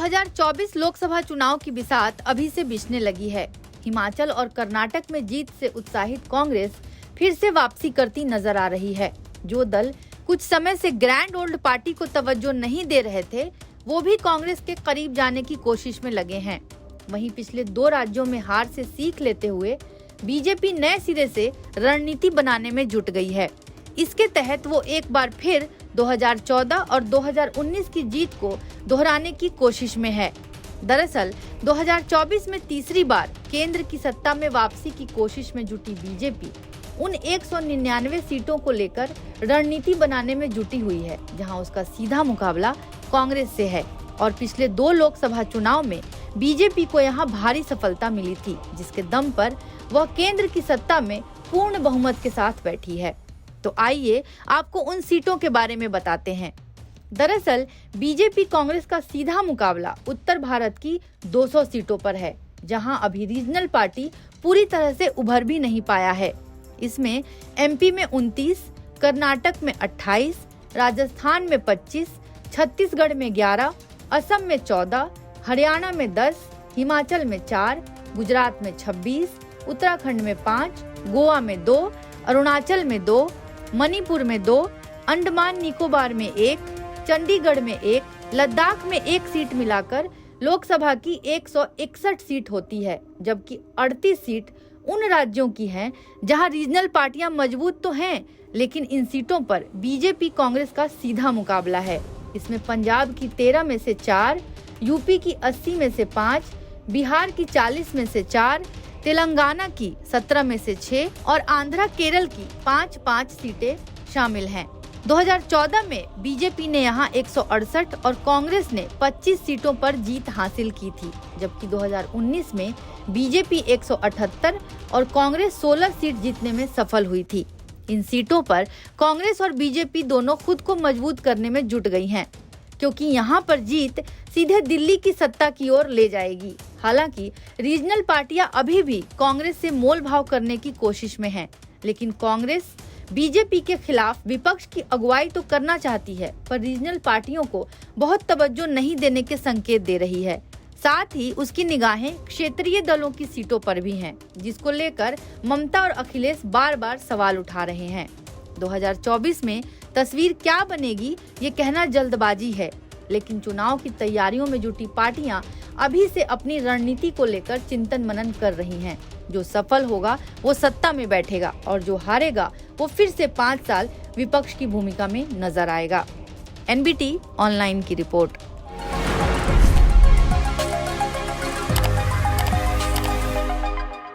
2024 लोकसभा चुनाव की बिसात अभी से बिछने लगी है। हिमाचल और कर्नाटक में जीत से उत्साहित कांग्रेस फिर से वापसी करती नजर आ रही है। जो दल कुछ समय से ग्रैंड ओल्ड पार्टी को तवज्जो नहीं दे रहे थे, वो भी कांग्रेस के करीब जाने की कोशिश में लगे हैं। वहीं पिछले 2 राज्यों में हार से सीख लेते हुए बीजेपी नए सिरे से रणनीति बनाने में जुट गई है। इसके तहत वो एक बार फिर 2014 और 2019 की जीत को दोहराने की कोशिश में है। दरअसल 2024 में तीसरी बार केंद्र की सत्ता में वापसी की कोशिश में जुटी बीजेपी उन 199 सीटों को लेकर रणनीति बनाने में जुटी हुई है, जहां उसका सीधा मुकाबला कांग्रेस से है। और पिछले 2 लोकसभा चुनाव में बीजेपी को यहां भारी सफलता मिली थी, जिसके दम पर वह केंद्र की सत्ता में पूर्ण बहुमत के साथ बैठी है। तो आइए आपको उन सीटों के बारे में बताते हैं। दरअसल बीजेपी कांग्रेस का सीधा मुकाबला उत्तर भारत की 200 सीटों पर है, जहां अभी रीजनल पार्टी पूरी तरह से उभर भी नहीं पाया है। इसमें एमपी में 29, कर्नाटक में 28, राजस्थान में 25, छत्तीसगढ़ में 11, असम में 14, हरियाणा में 10, हिमाचल में 4, गुजरात में 26, उत्तराखंड में 5, गोवा में 2, अरुणाचल में 2, मणिपुर में 2, अंडमान निकोबार में 1, चंडीगढ़ में 1, लद्दाख में 1 सीट मिलाकर लोकसभा की 161 सीट होती है, जबकि 38 सीट उन राज्यों की हैं जहां रीजनल पार्टियां मजबूत तो हैं, लेकिन इन सीटों पर बीजेपी कांग्रेस का सीधा मुकाबला है। इसमें पंजाब की 13 में से 4, यूपी की 80 में से 5, बिहार की 40 में से 4, तेलंगाना की 17 में से 6 और आंध्र केरल की 5-5 सीटें शामिल हैं। 2014 में बीजेपी ने यहां 168 और कांग्रेस ने 25 सीटों पर जीत हासिल की थी, जबकि 2019 में बीजेपी 178 और कांग्रेस 16 सीट जीतने में सफल हुई थी। इन सीटों पर कांग्रेस और बीजेपी दोनों खुद को मजबूत करने में जुट गई हैं, क्योंकि यहां पर जीत सीधे दिल्ली की सत्ता की ओर ले जाएगी। हालांकि रीजनल पार्टियां अभी भी कांग्रेस से मोल भाव करने की कोशिश में हैं, लेकिन कांग्रेस बीजेपी के खिलाफ विपक्ष की अगुवाई तो करना चाहती है, पर रीजनल पार्टियों को बहुत तवज्जो नहीं देने के संकेत दे रही है। साथ ही उसकी निगाहें क्षेत्रीय दलों की सीटों पर भी हैं, जिसको लेकर ममता और अखिलेश बार-बार सवाल उठा रहे हैं। 2024 में तस्वीर क्या बनेगी, ये कहना जल्दबाजी है, लेकिन चुनाव की तैयारियों में जुटी पार्टियां अभी से अपनी रणनीति को लेकर चिंतन मनन कर रही हैं। जो सफल होगा वो सत्ता में बैठेगा और जो हारेगा वो फिर से 5 साल विपक्ष की भूमिका में नजर आएगा। एनबीटी ऑनलाइन की रिपोर्ट।